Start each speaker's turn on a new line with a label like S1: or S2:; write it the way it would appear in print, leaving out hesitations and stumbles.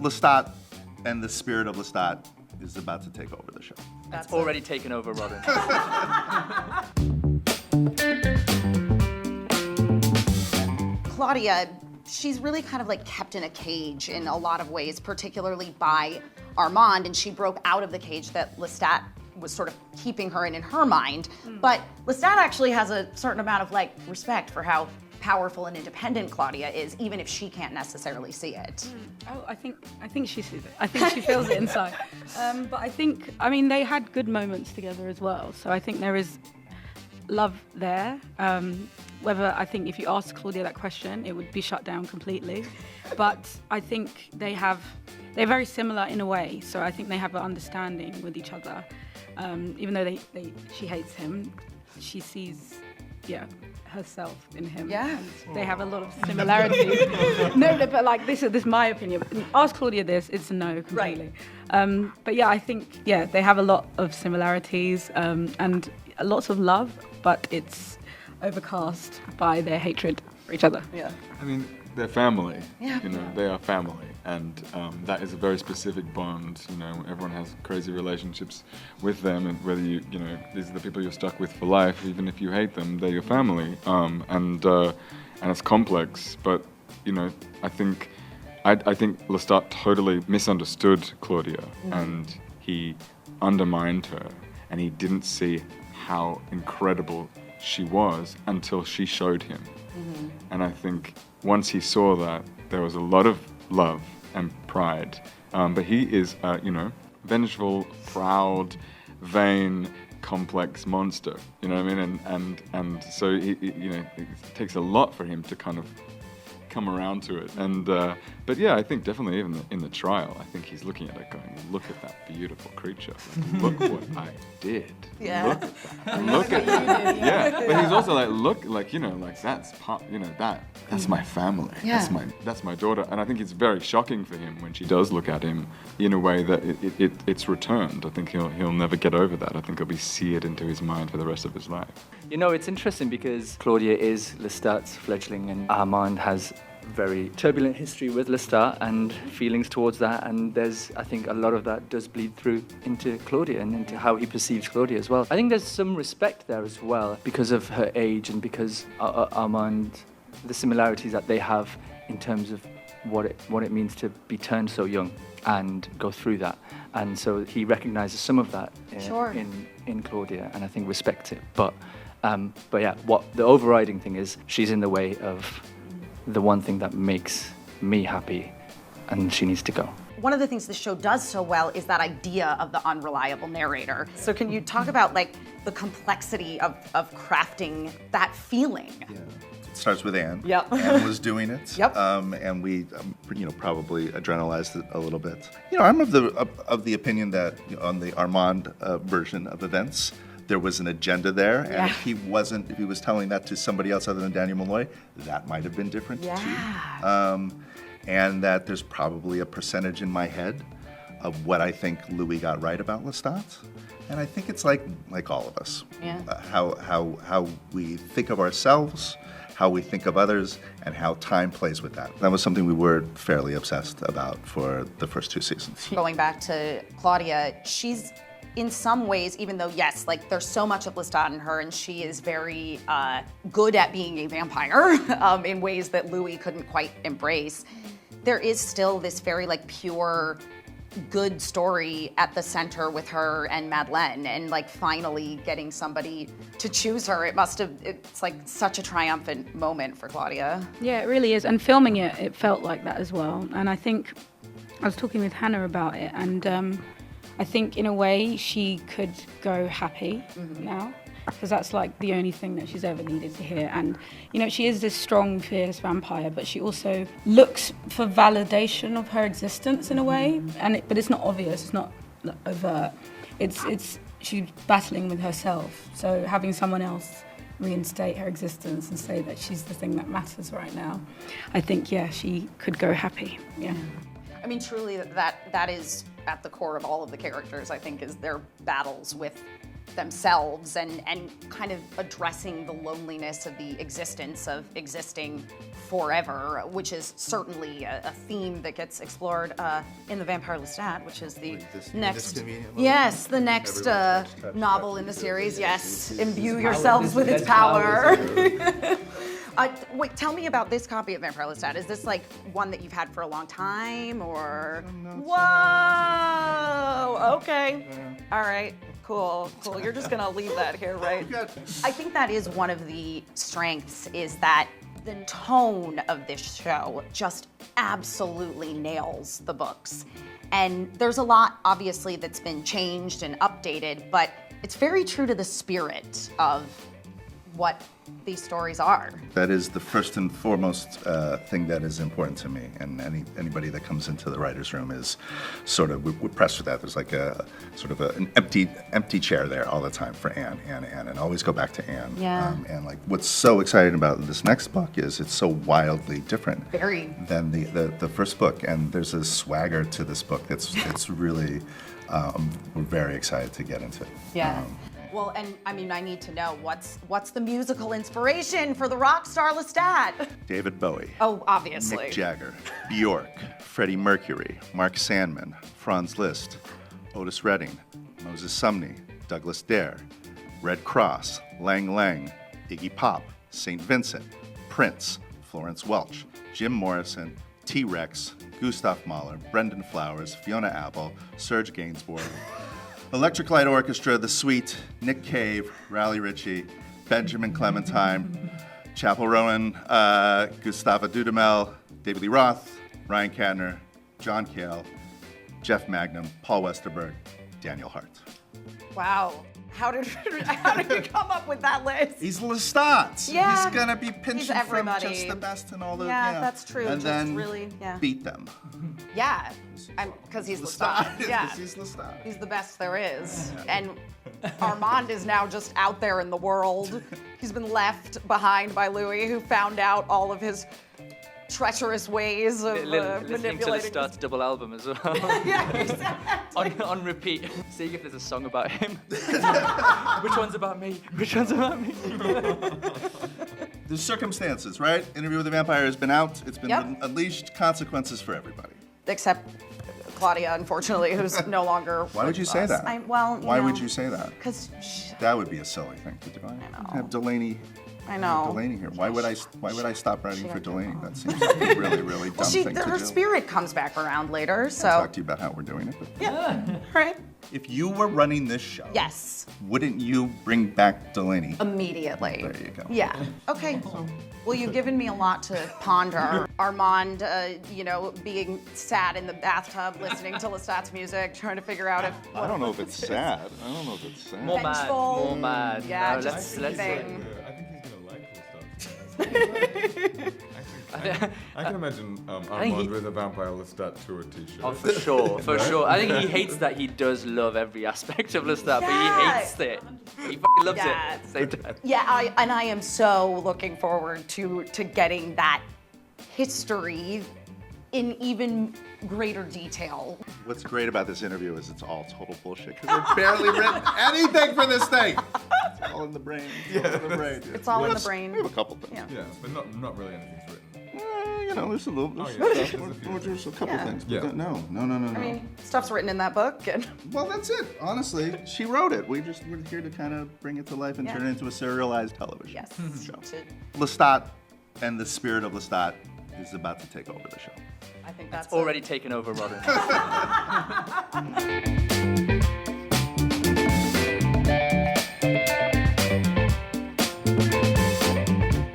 S1: Lestat and the spirit of Lestat is about to take over the show.
S2: That's already taken over, Robin.
S3: Claudia, she's really kind of like kept in a cage in a lot of ways, particularly by Armand, and she broke out of the cage that Lestat was sort of keeping her in her mind. But Lestat actually has a certain amount of like respect for how powerful and independent Claudia is, even if she can't necessarily see it.
S4: Oh, I think she sees it. I think she feels it inside. But I mean, they had good moments together as well. So I think there is love there. Whether I think if you ask Claudia that question, it would be shut down completely. But I think they're very similar in a way. So I think they have an understanding with each other. Even though she hates him, she sees, herself in him.
S3: Yeah.
S4: And they have a lot of similarities. But like this is my opinion. Ask Claudia this, it's a no completely.
S3: Right.
S4: But yeah, I think they have a lot of similarities and lots of love, but it's overcast by their hatred for each other.
S3: Yeah.
S5: I mean, they're family.
S3: Yeah.
S5: They are family, and that is a very specific bond. Everyone has crazy relationships with them, and whether these are the people you're stuck with for life, even if you hate them, they're your family. And it's complex, but I think Lestat totally misunderstood Claudia, and he undermined her, and he didn't see how incredible she was until she showed him. And I think once he saw that, there was a lot of love and pride. But he is, vengeful, proud, vain, complex monster. You know what I mean? And so it takes a lot for him to kind of come around to it. And but yeah, I think definitely even in the trial, I think he's looking at it going, look at that beautiful creature. Like, look what I did.
S3: Yeah.
S5: Look at that. Look at that. Yeah. But he's also like, look, like, that's part, that's my family.
S3: Yeah.
S5: That's my daughter. And I think it's very shocking for him when she does look at him in a way that it's returned. I think he'll never get over that. I think it'll be seared into his mind for the rest of his life.
S2: It's interesting because Claudia is Lestat's fledgling, and Armand has very turbulent history with Lestat and feelings towards that, and I think a lot of that does bleed through into Claudia and into how he perceives Claudia as well. I think there's some respect there as well because of her age and because Armand, the similarities that they have in terms of what it means to be turned so young and go through that, and so he recognizes some of that in Claudia, and I think respects it. But yeah, what the overriding thing is, she's in the way of the one thing that makes me happy, and she needs to go.
S3: One of the things the show does so well is that idea of the unreliable narrator. So can you talk about the complexity of crafting that feeling?
S1: Yeah. It starts with Anne.
S3: Yep.
S1: Anne was doing it.
S3: Yep.
S1: And we, probably adrenalized it a little bit. I'm of the opinion that on the Armand version of events, there was an agenda there, and if he was telling that to somebody else other than Daniel Malloy, that might have been different too. And that there's probably a percentage in my head of what I think Louis got right about Lestat, and I think it's like all of us.
S3: Yeah.
S1: How we think of ourselves, how we think of others, and how time plays with that. That was something we were fairly obsessed about for the first 2 seasons.
S3: Going back to Claudia, she's in some ways, even though, yes, there's so much of Lestat in her, and she is very good at being a vampire in ways that Louis couldn't quite embrace, there is still this very, pure, good story at the center with her and Madeleine, and, finally getting somebody to choose her. It's, such a triumphant moment for Claudia.
S4: Yeah, it really is. And filming it felt like that as well. And I think, I was talking with Hannah about it, and I think in a way she could go happy now, because that's the only thing that she's ever needed to hear. And she is this strong, fierce vampire, but she also looks for validation of her existence in a way. But it's not obvious. It's not overt. It's she's battling with herself. So having someone else reinstate her existence and say that she's the thing that matters right now, I think she could go happy. Yeah.
S3: I mean, truly, that is at the core of all of the characters, I think, is their battles with themselves and kind of addressing the loneliness of the existence of existing forever, which is certainly a theme that gets explored in The Vampire Lestat, which is the next, the next novel in the series. Yes, imbue yourselves with its power. Wait, tell me about this copy of Vampire Lestat. Is this like one that you've had for a long time, or? Whoa! Okay. All right. Cool. You're just gonna leave that here, right? I think that is one of the strengths, is that the tone of this show just absolutely nails the books. And there's a lot, obviously, that's been changed and updated, but it's very true to the spirit of what these stories are.
S1: That is the first and foremost thing that is important to me, and anybody that comes into the writer's room is sort of, we're pressed with that. There's like a sort of an empty chair there all the time for Anne, and always go back to Anne.
S3: Yeah.
S1: And like what's so exciting about this next book is it's so wildly different than the first book, and there's a swagger to this book that's really, we're very excited to get into.
S3: Yeah. Well, and I mean, I need to know what's the musical inspiration for the rock star Lestat?
S1: David Bowie.
S3: Oh, obviously.
S1: Mick Jagger, Bjork, Freddie Mercury, Mark Sandman, Franz Liszt, Otis Redding, Moses Sumney, Douglas Dare, Red Cross, Lang Lang, Iggy Pop, St. Vincent, Prince, Florence Welch, Jim Morrison, T-Rex, Gustav Mahler, Brendan Flowers, Fiona Apple, Serge Gainsbourg, Electric Light Orchestra, The Sweet, Nick Cave, Raleigh Ritchie, Benjamin Clementine, Chapel Rowan, Gustavo Dudamel, David Lee Roth, Ryan Cadner, John Cale, Jeff Magnum, Paul Westerberg, Daniel Hart.
S3: Wow. How did you come up with that list?
S1: He's Lestat.
S3: Yeah.
S1: He's gonna be pinching from just the best and all the
S3: that's true.
S1: and
S3: just
S1: then
S3: really,
S1: beat them.
S3: Yeah, because he's Lestat. Yeah,
S1: He's Lestat.
S3: he's the best there is. And Armand is now just out there in the world. He's been left behind by Louis, who found out all of his treacherous ways of
S2: Listening to
S3: manipulating.
S2: Lestat's double album as well.
S3: Yeah, exactly.
S2: on repeat. Seeing if there's a song about him. Which one's about me? Which one's about me?
S1: There's circumstances, right? Interview with the Vampire has been out. It's been
S3: Yep.
S1: unleashed. Consequences for everybody.
S3: Except Claudia, unfortunately, who's no longer.
S1: Why would you say that? Why would you say that?
S3: Because
S1: That would be a silly thing to do. I
S3: know.
S1: have Delaney.
S3: I know.
S1: Delaney here. Why would I stop writing for Delaney? That seems like a really, really dumb thing to
S3: her
S1: do.
S3: spirit comes back around later, so.
S1: I'll talk to you about how we're doing it. But
S3: Yeah. Right.
S1: if you were running this show,
S3: Yes.
S1: wouldn't you bring back Delaney?
S3: Immediately.
S1: There you go.
S3: Yeah. Okay. Well, you've given me a lot to ponder. Armand, being sad in the bathtub, listening to Lestat's music, trying to figure out if.
S1: I don't know if it's sad. I don't know if it's sad.
S2: More mad.
S3: Vengeful.
S2: More mad.
S3: Yeah,
S2: No,
S3: just
S2: let's
S3: seething.
S5: I think he's gonna like Lestat. I can imagine Armand with a Vampire Lestat tour T-shirt.
S2: Oh, for sure. I think he hates that he does love every aspect of Lestat, but he hates it. He fucking loves it at the same time.
S3: Yeah, I am so looking forward to getting that history in even greater detail.
S1: What's great about this interview is it's all total bullshit because I've barely written anything for this thing. It's all in the brain.
S3: It's all in the brain.
S1: We have a couple things.
S3: Yeah.
S5: Yeah, but not really anything's written.
S1: There's a little.
S5: yeah.
S1: There's a couple
S3: Yeah.
S1: things. But
S5: Yeah.
S1: No.
S3: I mean, stuff's written in that book, and
S1: Well, that's it. Honestly, she wrote it. We're here to kind of bring it to life and
S3: Yeah.
S1: turn it into a serialized television
S3: yes,
S1: show.
S3: to-
S1: Lestat and the spirit of Lestat is about to take over the show.
S3: I think that's
S2: Already taken over, Robin.